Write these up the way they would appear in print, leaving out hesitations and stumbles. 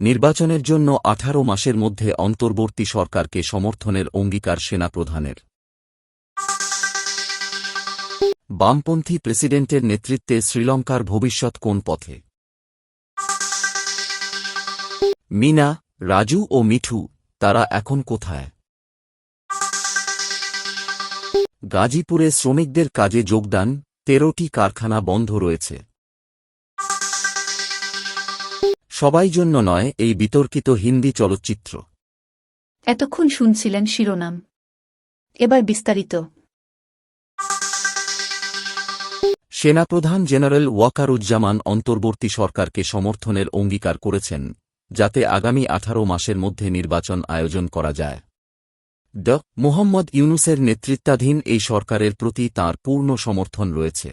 নির্বাচনের জন্য 18 মাসের মধ্যে অন্তর্বর্তী সরকারকে সমর্থনের অঙ্গীকার সেনাপ্রধানের। বামপন্থী প্রেসিডেন্টের নেতৃত্বে শ্রীলঙ্কার ভবিষ্যৎ কোন পথে? মিনা, রাজু ও মিঠু, তারা এখন কোথায়? গাজীপুরে শ্রমিকদের কাজে যোগদান, 13টি কারখানা বন্ধ রয়েছে। সবাই জন্য নয় এই বিতর্কিত হিন্দি চলচ্চিত্র। এতক্ষণ শুনছিলেন শিরোনাম, এবার বিস্তারিত। সেনাপ্রধান জেনারেল ওয়াকারুজ্জামান অন্তর্বর্তী সরকারকে সমর্থনের অঙ্গীকার করেছেন, যাতে আগামী 18 মাসের মধ্যে নির্বাচন আয়োজন করা যায়। মোহাম্মদ ইউনূসের নেতৃত্বাধীন এই সরকারের প্রতি তাঁর পূর্ণ সমর্থন রয়েছে।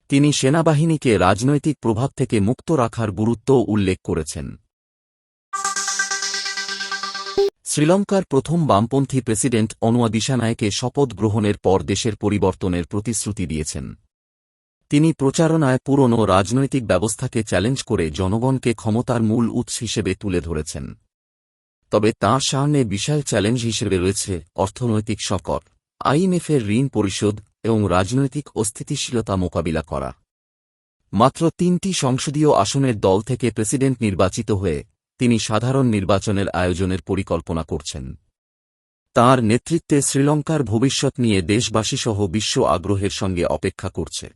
তিনি সেনাবাহিনীকে রাজনৈতিক প্রভাব থেকে মুক্ত রাখার গুরুত্বও উল্লেখ করেছেন। শ্রীলঙ্কার প্রথম বামপন্থী প্রেসিডেন্ট অনুয়া দিশানায়েকে শপথ গ্রহণের পর দেশের পরিবর্তনের প্রতিশ্রুতি দিয়েছেন। তিনি প্রচারণায় পুরনো রাজনৈতিক ব্যবস্থাকে চ্যালেঞ্জ করে জনগণকে ক্ষমতার মূল উৎস হিসেবে তুলে ধরেছেন। তবে তাঁর সামনে বিশাল চ্যালেঞ্জ হিসেবে রয়েছে অর্থনৈতিক সংকট, আইএমএফের ঋণ পরিশোধ এবং রাজনৈতিক অস্থিতিশীলতা মোকাবিলা করা। মাত্র 3টি সংসদীয় আসনের দল থেকে প্রেসিডেন্ট নির্বাচিত হয়ে তিনি সাধারণ নির্বাচনের আয়োজনের পরিকল্পনা করছেন। তাঁর নেতৃত্বে শ্রীলঙ্কার ভবিষ্যৎ নিয়ে দেশবাসীসহ বিশ্ব আগ্রহের সঙ্গে অপেক্ষা করছে।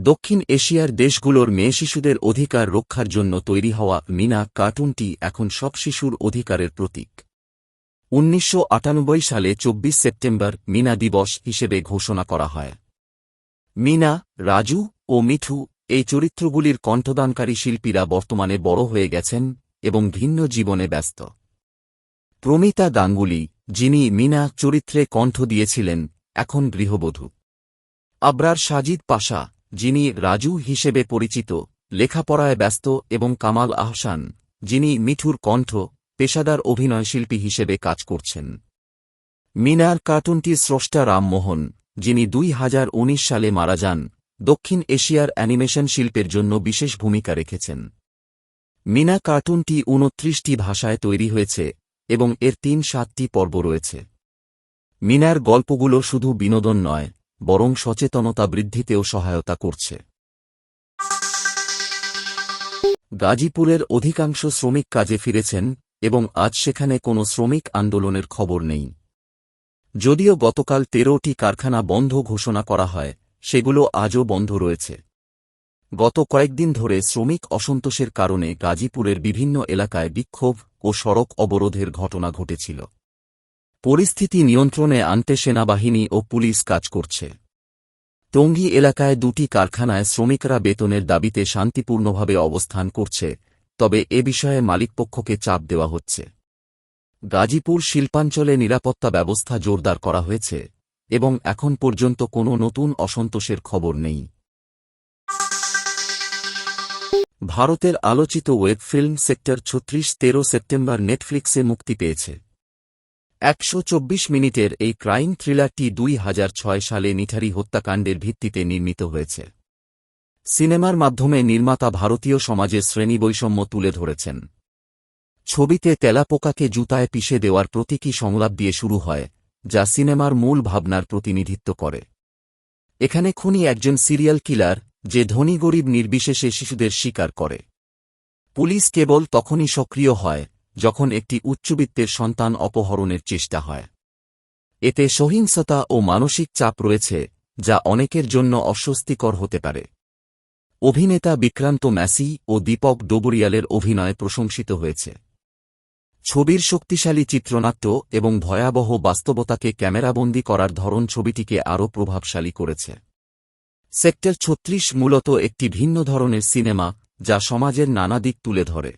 দক্ষিণ এশিয়ার দেশগুলোর মেয়ে শিশুদের অধিকার রক্ষার জন্য তৈরি হওয়া মিনা কার্টুনটি এখন সব শিশুর অধিকারের প্রতীক। 1998 সালে 24 সেপ্টেম্বর মিনা দিবস হিসেবে ঘোষণা করা হয়। মিনা, রাজু ও মিঠু এই চরিত্রগুলির কণ্ঠদানকারী শিল্পীরা বর্তমানে বড় হয়ে গেছেন এবং ভিন্ন জীবনে ব্যস্ত। প্রমিতা গাঙ্গুলি, যিনি মিনা চরিত্রে কণ্ঠ দিয়েছিলেন, এখন গৃহবধূ। আবরার সাজিদ পাশা, যিনি রাজু হিসেবে পরিচিত, লেখাপড়ায় ব্যস্ত এবং কামাল আহসান, যিনি মিঠুর কণ্ঠ, পেশাদার অভিনয়শিল্পী হিসেবে কাজ করছেন। মিনার কার্টুনটির স্রষ্টা রামমোহন, যিনি 2019 সালে মারা যান, দক্ষিণ এশিয়ার অ্যানিমেশন শিল্পের জন্য বিশেষ ভূমিকা রেখেছেন। মিনা কার্টুনটি 29টি ভাষায় তৈরি হয়েছে এবং এর 3-7টি পর্ব রয়েছে। মিনার গল্পগুলো শুধু বিনোদন নয়, বরং সচেতনতা বৃদ্ধিতেও সহায়তা করছে। গাজীপুরের অধিকাংশ শ্রমিক কাজে ফিরেছেন এবং আজ সেখানে কোনো শ্রমিক আন্দোলনের খবর নেই। যদিও গতকাল 13টি কারখানা বন্ধ ঘোষণা করা হয়, সেগুলো আজও বন্ধ রয়েছে। গত কয়েকদিন ধরে শ্রমিক অসন্তোষের কারণে গাজীপুরের বিভিন্ন এলাকায় বিক্ষোভ ও সড়ক অবরোধের ঘটনা ঘটেছিল। পরিস্থিতি নিয়ন্ত্রণে আনতে সেনাবাহিনী ও পুলিশ কাজ করছে। টঙ্গী এলাকায় 2টি কারখানায় শ্রমিকরা বেতনের দাবিতে শান্তিপূর্ণভাবে অবস্থান করছে, তবে এ বিষয়ে মালিকপক্ষকে চাপ দেওয়া হচ্ছে। গাজীপুর শিল্পাঞ্চলে নিরাপত্তা ব্যবস্থা জোরদার করা হয়েছে এবং এখন পর্যন্ত কোনো নতুন অসন্তোষের খবর নেই। ভারতের আলোচিত ওয়েব ফিল্ম সেক্টর 36 13 সেপ্টেম্বর নেটফ্লিক্সে মুক্তি পেয়েছে। 124 মিনিটের এই ক্রাইম থ্রিলারটি 2006 সালে নিঠারী হত্যাকাণ্ডের ভিত্তিতে নির্মিত হয়েছে। সিনেমার মাধ্যমে নির্মাতা ভারতীয় সমাজের শ্রেণীবৈষম্য তুলে ধরেছেন। ছবিতে তেলাপোকাকে জুতায় পিষে দেওয়ার প্রতীকী সংলাপ দিয়ে শুরু হয়, যা সিনেমার মূল ভাবনার প্রতিনিধিত্ব করে। এখানে খুনি একজন সিরিয়াল কিলার, যে ধনী গরিব নির্বিশেষে শিশুদের শিকার করে। পুলিশ কেবল তখনই সক্রিয় হয় যখন একটি উচ্চবিত্তের সন্তান অপহরণের চেষ্টা হয়। এতে সহিংসতা ও মানসিক চাপ রয়েছে, যা অনেকের জন্য অস্বস্তিকর হতে পারে। অভিনেতা বিক্রান্ত ম্যাসি ও দীপক ডোবরিয়ালের অভিনয় প্রশংসিত হয়েছে। ছবির শক্তিশালী চিত্রনাট্য এবং ভয়াবহ বাস্তবতাকে ক্যামেরাবন্দী করার ধরন ছবিটিকে আরও প্রভাবশালী করেছে। সেক্টর 36 মূলত একটি ভিন্ন ধরনের সিনেমা, যা সমাজের নানা দিক তুলে ধরে।